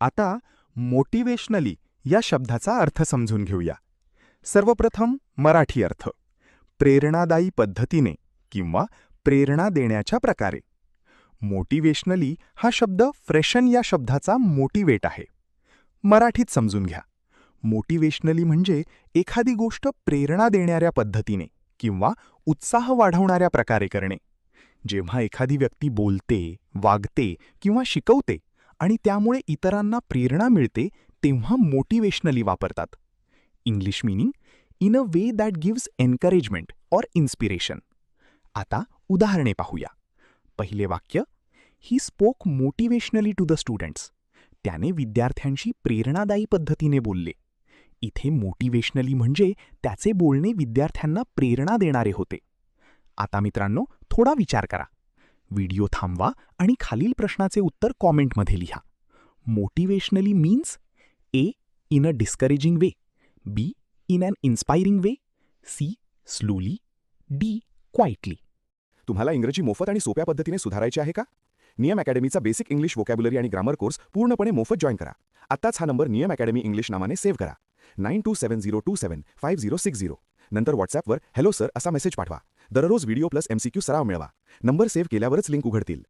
आता मोटिवेशनली या शब्दाचा अर्थ समजून घेऊया. सर्वप्रथम मराठी अर्थ. प्रेरणादायी पद्धतीने किंवा प्रेरणा देण्याच्या प्रकारे. मोटिवेशनली हा शब्द फ्रेशन या शब्दाचा मोटिवेट आहे. मराठीत समजून घ्या. मोटिवेशनली म्हणजे एखादी गोष्ट प्रेरणा देणाऱ्या पद्धतीने किंवा उत्साह वाढवणाऱ्या प्रकारे करणे. जेव्हा एखादी व्यक्ती बोलते, वागते किंवा शिकवते आणि त्यामुळे इतरांना प्रेरणा मिळते तेव्हा मोटिवेशनली वापरतात. English meaning in a way that gives encouragement or inspiration. आता उदाहरणे पाहूया. पहिले वाक्य, he spoke motivationally to the students. त्याने विद्यार्थ्यांशी प्रेरणादायी पद्धतीने बोलले. इथे मोटिवेशनली म्हणजे त्याचे बोलणे विद्यार्थ्यांना प्रेरणा देणारे होते. आता मित्रांनो, थोडा विचार करा. व्हिडिओ थांबवा आणि खालील प्रश्नाचे उत्तर कॉमेंटमध्ये लिहा. Motivationally means A. In a discouraging way, B. In an inspiring way, C. Slowly, D. Quietly. तुम्हाला इंग्रजी मोफत आणि सोप्या पद्धतीने सुधारायचे आहे का? नियम अकॅडमीचा बेसिक इंग्लिश व्होकॅब्युलरी आणि ग्रामर कोर्स पूर्णपणे मोफत जॉईन करा. आत्ताच हा नंबर नियम अकॅडमी इंग्लिश नावाने सेव्ह करा. 9270275060. नंतर व्हॉट्सॲपवर हॅलो सर असा मेसेज पाठवा. दररोज व्हिडिओ प्लस MCQ सराव मिळवा. नंबर सेव्ह केल्यावरच लिंक उघडतील.